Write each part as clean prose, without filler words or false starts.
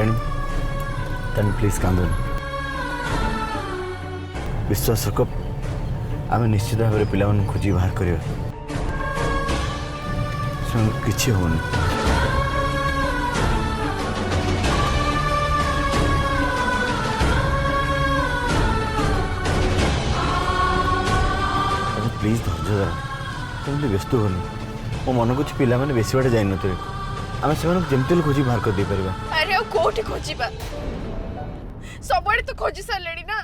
Tarini Tarini please कांदन विश्वास रख आम निश्चित भाव में पिला खोजी बाहर करवा किसी होनी प्लीज धैर्य धर तुम व्यस्त होनी मो मन कुछ पिला मैंने बेसी बाटे जाइन थे आम से जमती खोजी बाहर कर दे पारिबा। अरे कोठी खोजिबा सबड़े तो खोजी सारलेनी ना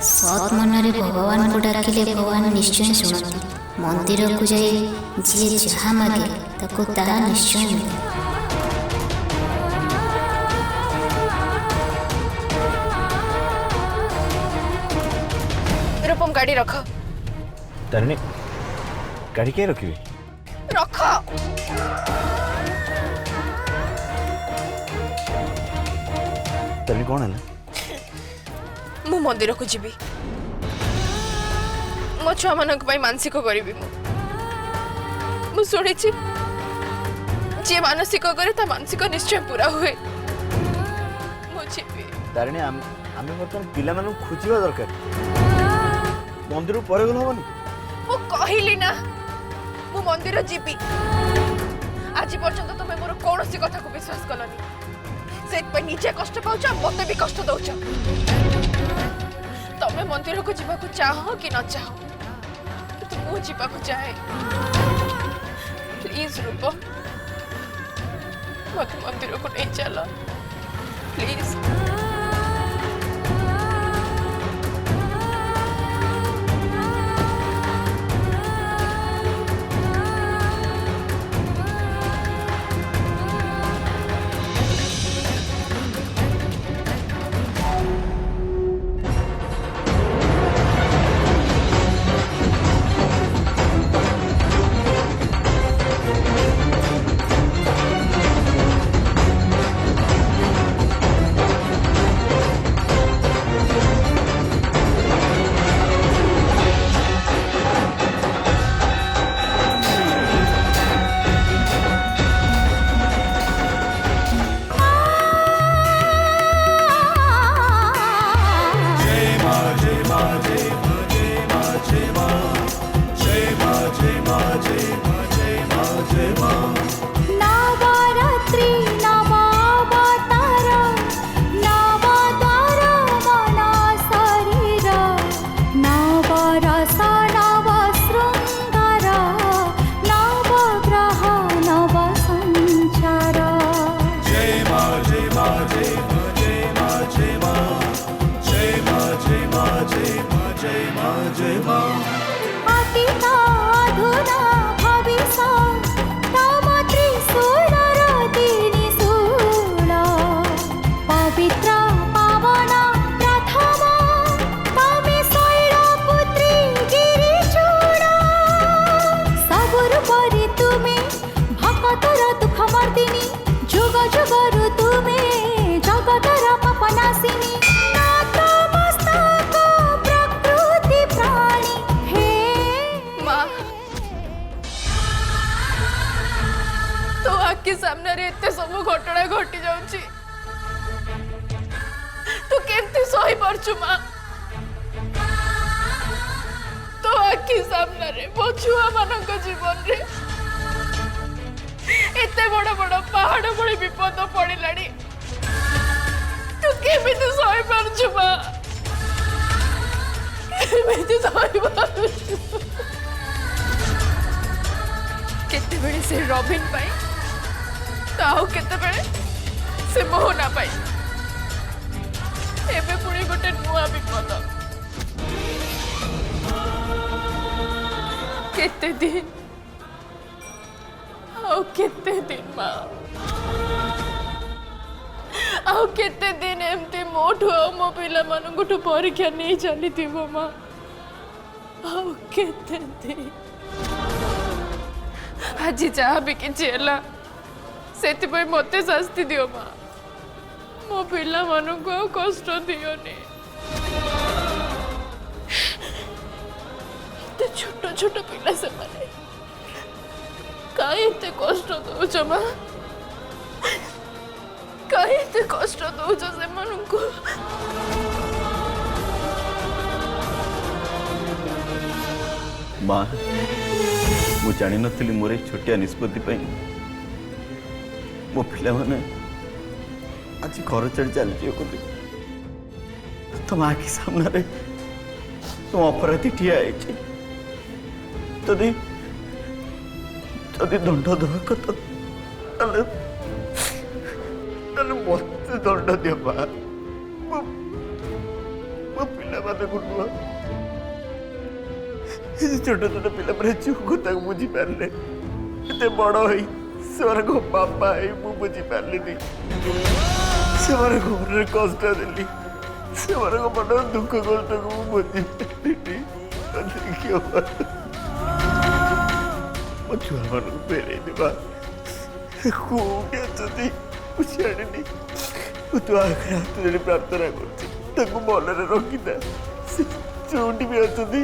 सत मनरे भगवान को डाकिले भगवान निश्चय शुणती मंदिर को जाए जी जहाँ मागे ताको ताहा निश्चय मिले। रूपम गाड़ी रख तारिणी गाड़ी क्या रखी रख तारिणी कौन है मु मंदिर को जीवी मो छुआ मानक मानसिक करी मु शुणी जी मानसिक करे ता मानसिक निश्चय पूरा हुए तारिणी आम बर्तमान पिला खोजा दरकार मंदिर पर गल हबनी मु कहली ना मु मंदिर जीवी आज पर्यंत तुम मोर कौन कथा को विश्वास कलनी से निजे कष्ट पाउछ मते भी कष्ट दौच तमें मंदिर को जीवा चाह कि न चाह मु जीवा चाहे प्लीज रूपम मत मंदिर को नहीं चल प्लीज। सामने रे एते सब घटना घटी जाउची तू केमती सही परछु मां तो आखि सामने रे मो छुआ मानक जीवन रे एते बड़ बड़ पहाड़ बड़ी विपद पड़िलानी तू केमती सही परछु मां केमती सही परछु केते बेले से रॉबिन पाई ताऊ केते बेले से मोहना पाई एबे पुणी गोटे नुआ विपद केते दिन आओ केते दिन माँ आओ केते दिन एमती मोठू आओ मो पिला मानू परीक्षा नहीं चली थी माँ आओ केते दिन आज जहाँ भी किसी से मत शास्ति दियो माँ मो पिला मानू कष्ट दियोनी छोट छोट पिला से माने कहीं कष्ट दौच माँ कहीं कष्ट दौच से मानू माँ मु जानी नी मोर छोटिया निष्पत्ति मो पिला माने आज घर चढ़ी चली तुम आखि सामने तुम अपराधी ठिया जदि दंड दवा कथा मत दंड दियो माँ मो पिला माने छोट छोट पिला जो कथा बुझी पारे एत बड़ है से बापा है मु बुझी पारे से घर कष्ट देली से मन दुख कष्ट को बुझी पारे मो छुआ मान फेरे देवा कौटे अच्छी तू आखिर हाथ जोड़ी प्रार्थना कर मन रखीता जोटी भी अच्छी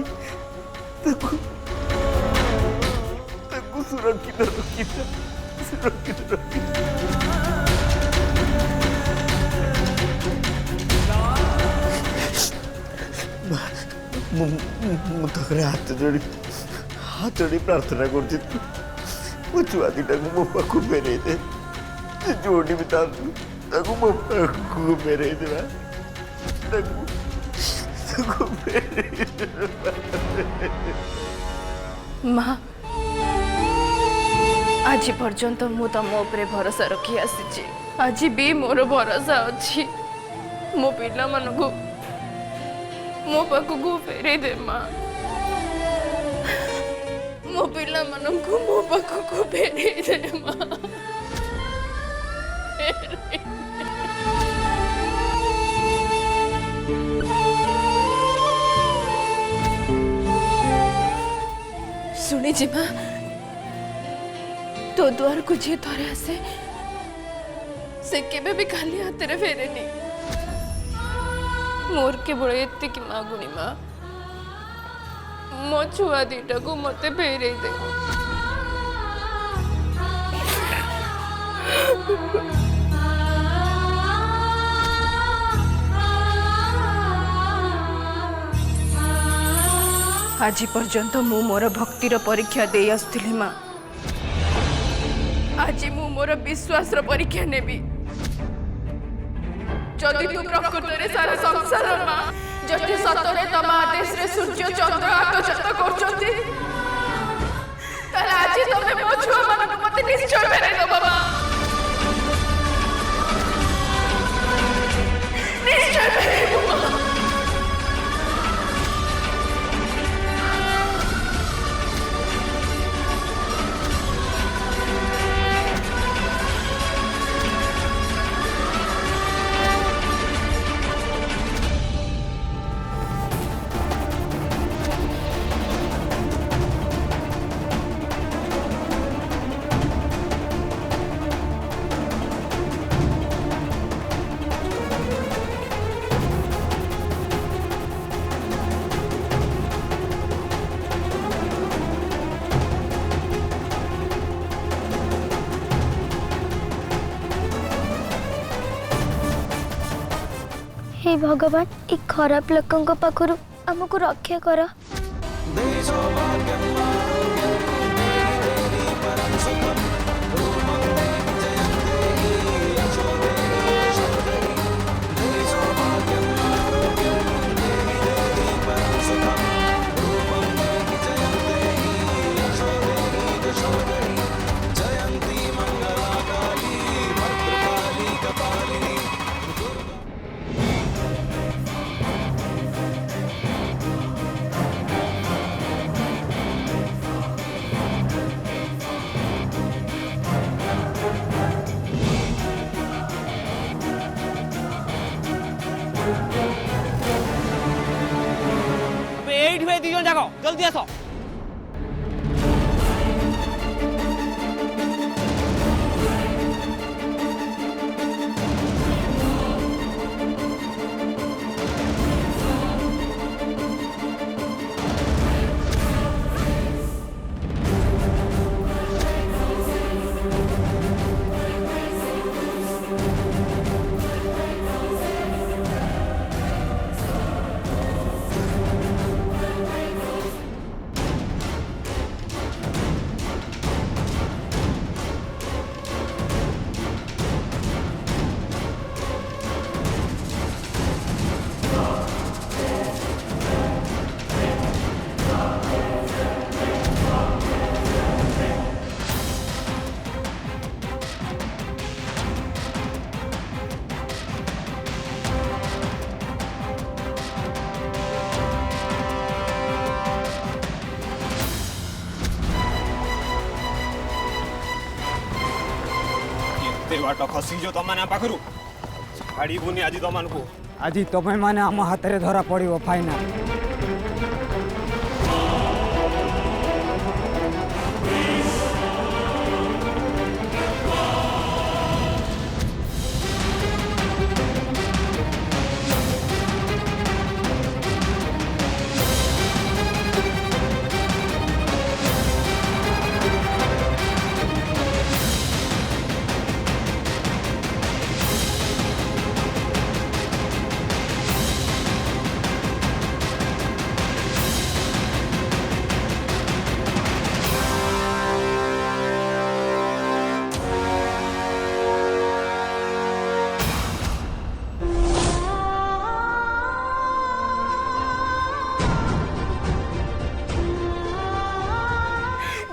सुरक्षित रखीता सुरक्षित रखीता मुझे हाथ जोड़ी प्रार्थना कर छुआ दीटा को मो पाक फेरे दे जोड़ी भी था मो पाक फेरे देवा माँ आज पर्यंत मु तुम उपरे भरोसा रखी आसी आज भी मोर भरोसा अच्छी मो पिला मानू मो पाखक फेरे दे माँ मो पिला मानू मो पाखक फेरे दे माँ सुनी जी माँ तो द्वार को जी थोड़े आसे से केबे भी खाली हाथ रे फेरे नहीं मोर के बड़े इतने की मांगुनी माँ मो छुआ दीटा को मते फेरे दे आज पर्यंत मु मोर भक्तिर परीक्षा दे आसुली माँ आज मु मोर विश्वास परीक्षा नेबी जदि तू प्रकृत रे सारा संसार माँ जदि सतरे तम आदेश रे सूर्य चंद्र आकाशत करछथि ताले आज तमे मो छुआ मानक मते निश्चय फेरे दो बाबा निश्चय फेरे दो हे भगवान ए खराब लोकों पाखरु हमको रक्षा कर जागो जल्दी आसो बाट खसीज तुम मैंने पाखु छाड़बूनि आज तुम को आज तुम्हें मैंने आम हाथ में धरा पड़ो फाइनाल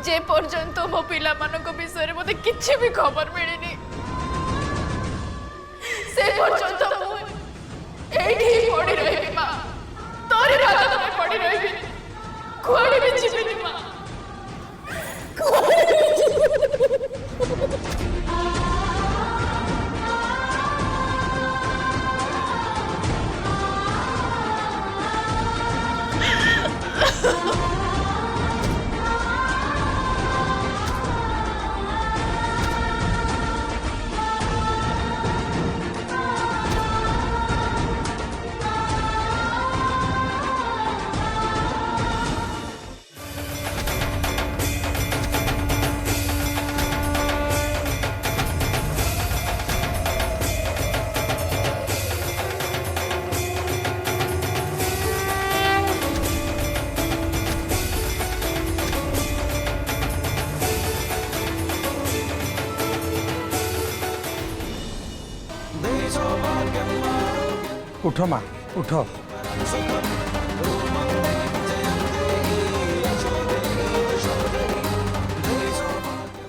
जे पर्यंत मो पिला मानक विषय रे मते किछि भी खबर मिलिनी से पर्यंत मु एठी पड़ी रही मां तोरी रात में पड़ी रही कुआडे भी छिपिनी मां कुआडे भी छिपिनी उठ माँ उठ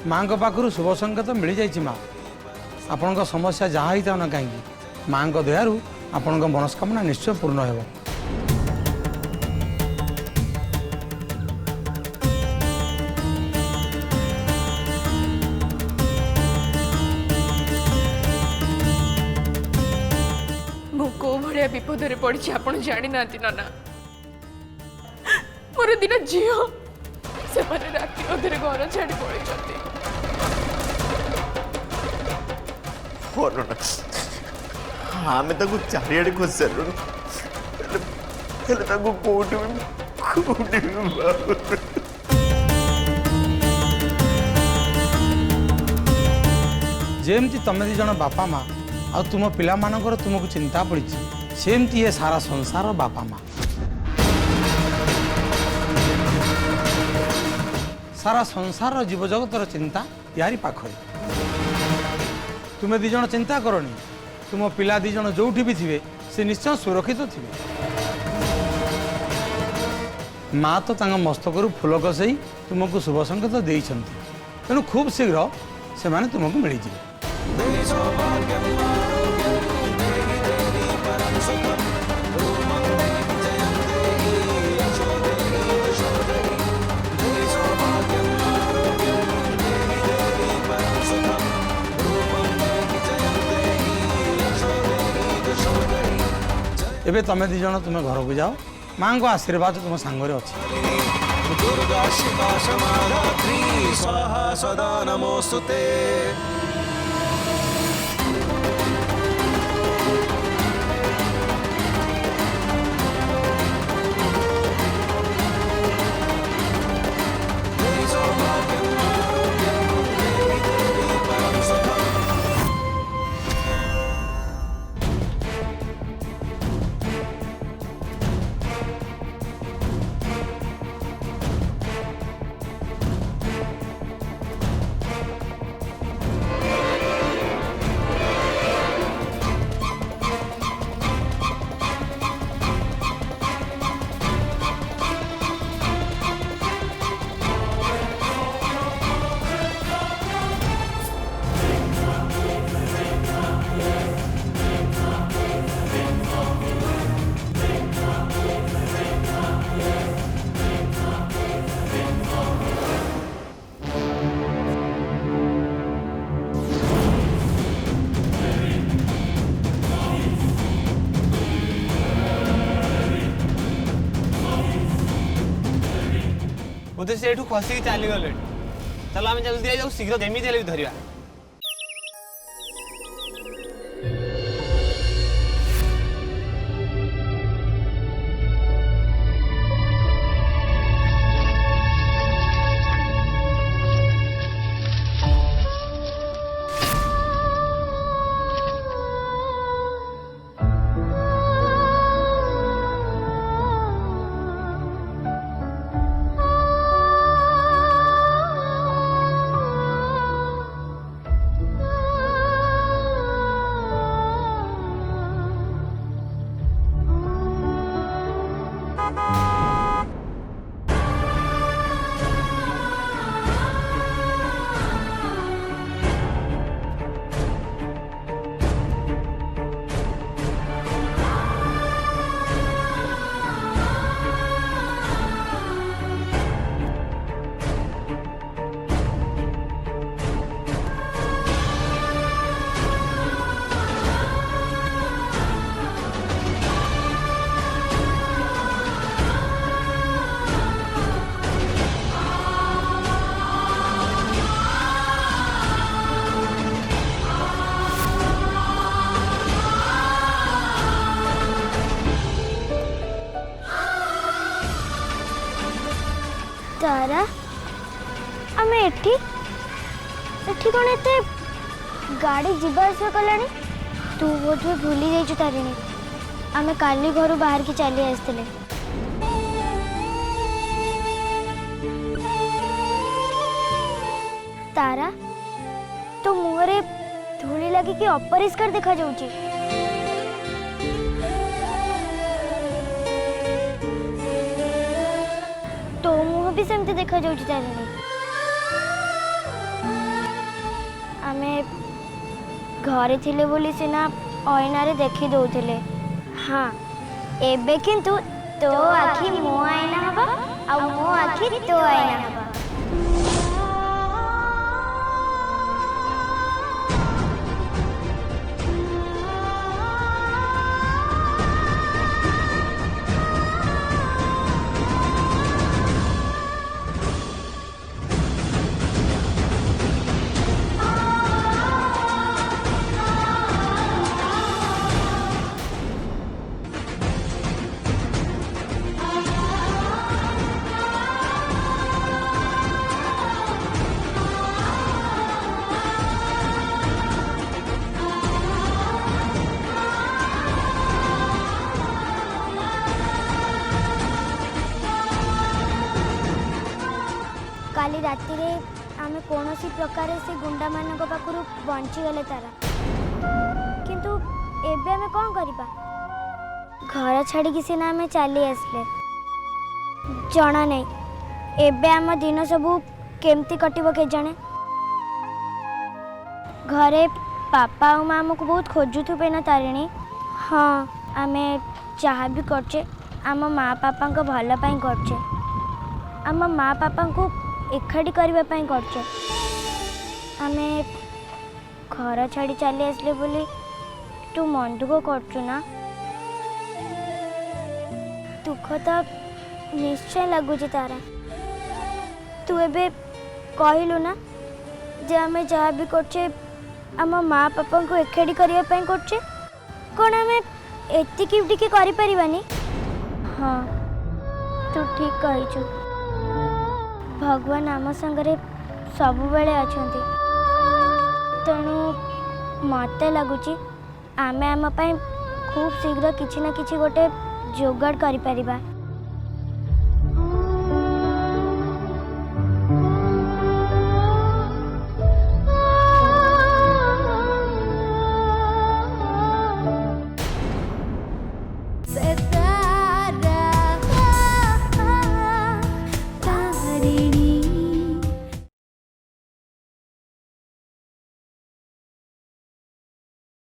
माँ पाखु शुभ संकेत मिल जाइए माँ आपण समस्या जहाँ ही था ना कहीं माँ दयारू आपण मनस्कामना निश्चय पूर्ण हो विपद रे पड़ी आपण जानी ना नाना मोर दिन झील से राति अधे घर छाड़ी पड़े आम चारिड़े खोज सारू कौटी जेमती तमें दी जन बापा माँ आ तुम पिला मानकर तुमको चिंता पड़ी सेमती ये सारा संसार बापा माँ सारा संसार जीव जगतर चिंता यारी पाखरे तुम्हें दिज चिंता करनी तुम पिला दिज जो भी थे से निश्चय सुरक्षित थे माँ तो मस्तक फूल कसई तुमको शुभ संकेत देते तेणु खूब शीघ्र से माने तुमको मिल जाए एबे तमें दी जन तुम घर को जाओ माँ को आशीर्वाद तुम सांगरे अच्छी दुर्गा शिवा क्षमा स्वाहा सदा नमोस्तुते। बोधे से खसिक चली गले चलो आम जल्दी जाऊ शीघ्र जमी भी धरिया तारा आमे एठी एठी कोन एते गाड़ी जीवा आसा कलानी तू बोधे भूली जाइछु तारिणी आमे काली घरु बाहर की चली आसतले तारा तो मुहरे धूली लगी कि अपरिष्कार देखा जाउची तो मुह भी सेमती देखा जाउची तारिणी आमे घरे थिले बोली सिना आईना रे देखी दउथिले हाँ एबे किंतु तो आखि मो आईना हबा आ मो आखि तो आईना हबा काली राति रे आमे कोनोसी प्रकार से गुंडा मानक पाखरु बंची गले तारा किंतु एबे आमे कोन करिबा घर छाड़ी कि सिना आमे चली आसले जणा नै एबे आम दिन सबु केमती कटिबो के जणे घरे पापा और माँ हमको बहुत खोजुथु पे ना तारिणी हाँ आमे जहाँ भी करचे आम माँ पापा को भल पाई करचे आम माँ पापा को एकाठी करबा पाई करचे आमे घर छाड़ी चली आसले बोली तू मन दुख करचु ना दुख तो निश्चय लगुच तारा तू एबे कहलु ना जे आमे जहाँ भी करचे आम माँ पापा को एकाठी करबा पाई करचे कौन आमे एतिकी टिके करि परिबानी हाँ तू ठीक कहिछु भगवान आम संगरे सबु बेले अछंती तेणु मते लगुची आमे आम पाई खूब शीघ्र किछि ना किछि गोटे जोगाड़ करि परिबा तारिणी